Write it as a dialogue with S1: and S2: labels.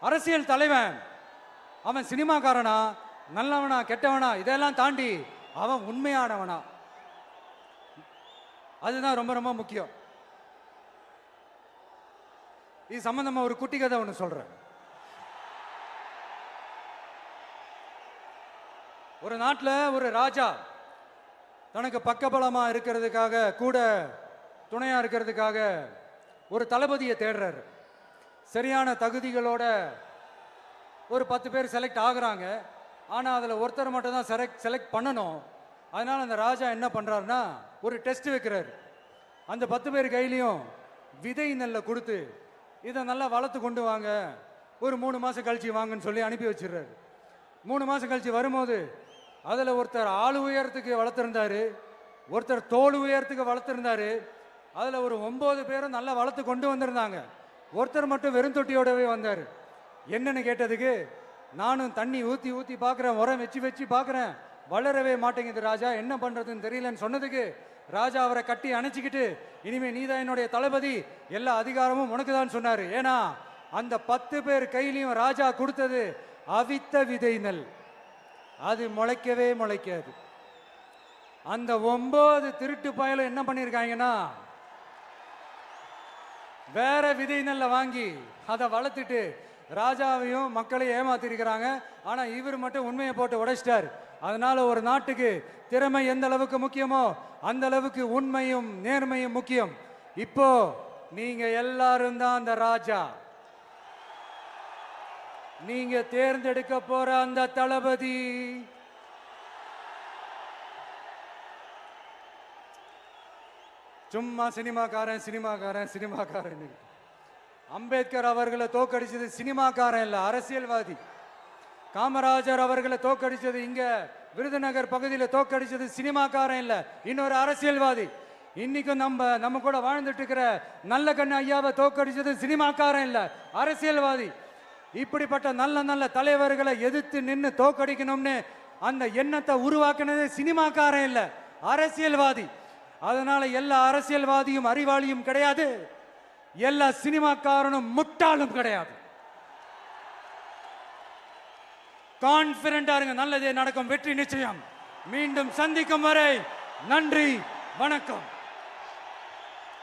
S1: அரசியல் தலைவன் அவன் சினிமாக்காரனா நல்லவனா கெட்டவனா இதெல்லாம் தாண்டி அவன் உண்மையானவனா, அதுதான் ரொம்ப ரொம்ப முக்கியம். இது சம்பந்தமா ஒரு குட்டி கதை ஒன்று சொல்றேன். ஒரு நாட்டில் ஒரு ராஜா தனக்கு பக்கபலமா இருக்கிறதுக்காக கூட துணையா இருக்கிறதுக்காக ஒரு தளபதியை தேடுறாரு. சரியான தகுதிகளோட ஒரு 10 பேர் செலக்ட் ஆகுறாங்க. ஆனால் அதில் ஒருத்தர் மட்டும் தான் செலக்ட் பண்ணணும். அதனால் அந்த ராஜா என்ன பண்ணுறாருன்னா ஒரு டெஸ்ட் வைக்கிறாரு. அந்த 10 பேர் கையிலையும் விதை நெல்லை கொடுத்து இதை நல்லா வளர்த்து கொண்டு வாங்க, ஒரு 3 மாதம் கழிச்சு வாங்கன்னு சொல்லி அனுப்பி வச்சிடுறாரு. 3 மாதம் கழிச்சு வரும்போது அதில் ஒருத்தர் ஆள் உயரத்துக்கு வளர்த்துருந்தாரு, ஒருத்தர் தோல் உயரத்துக்கு வளர்த்துருந்தாரு. அதில் ஒரு 9 பேரும் நல்லா வளர்த்து கொண்டு வந்திருந்தாங்க. ஒருத்தர் மட்டும் வெறும் தொட்டியோடவே வந்தார். என்னன்னு கேட்டதுக்கு, நானும் தண்ணி ஊற்றி ஊற்றி பார்க்குறேன், உரம் வச்சு வச்சு பார்க்குறேன், வளரவே மாட்டேங்குது ராஜா, என்ன பண்ணுறதுன்னு தெரியலன்னு சொன்னதுக்கு ராஜா அவரை கட்டி அணைச்சிக்கிட்டு, இனிமே நீதான் என்னுடைய தளபதி, எல்லா அதிகாரமும் உனக்கு தான் சொன்னார். ஏன்னா அந்த 10 பேர் கையிலையும் ராஜா கொடுத்தது அவித்த விதை நெல், அது முளைக்கவே முளைக்காது. அந்த 9 திருட்டு பயலும் என்ன பண்ணியிருக்காங்கன்னா வேற விதை நெல்ல வாங்கி அதை வளர்த்துட்டு ராஜாவையும் மக்களையும் ஏமாத்திருக்கிறாங்க. ஆனா இவர் மட்டும் உண்மையை போட்டு உடைச்சிட்டார். அதனால ஒரு நாட்டுக்கு திறமை எந்த அளவுக்கு முக்கியமோ அந்த அளவுக்கு உண்மையும் நேர்மையும் முக்கியம். இப்போ நீங்க எல்லாரும் தான் அந்த ராஜா. நீங்க தேர்ந்தெடுக்க போற அந்த தளபதி சும்மா சினிமாக்காரன் சினிமாக்காரன் சினிமாக்காரன். அம்பேத்கர் அவர்களை தோக்கடிச்சது சினிமாக்காரன் இல்ல, அரசியல்வாதி. காமராஜர் அவர்களை தோக்கடிச்சது இங்க விருதுநகர் பகுதியில் தோக்கடிச்சது சினிமாக்காரன் இல்ல, இன்னொரு அரசியல்வாதி. இன்னைக்கும் நம்ம கூட வாழ்ந்துட்டு இருக்கிற நல்ல கண்ணு ஐயாவை தோக்கடிச்சது சினிமாக்காரன் இல்ல, அரசியல்வாதி. இப்படிப்பட்ட நல்ல நல்ல தலைவர்களை எதிர்த்து நின்று தோக்கடிக்கணும்னு அந்த எண்ணத்தை உருவாக்குனது சினிமாக்காரன் இல்ல, அரசியல்வாதி. அதனால எல்லா அரசியல்வாதியும் அறிவாளியும் கிடையாது, எல்லா சினிமாக்காரனும் முட்டாளும் கிடையாது. கான்பிடண்டா இருங்க, நல்லதே நடக்கும், வெற்றி நிச்சயம். மீண்டும் சந்திக்கும் வரை நன்றி, வணக்கம்.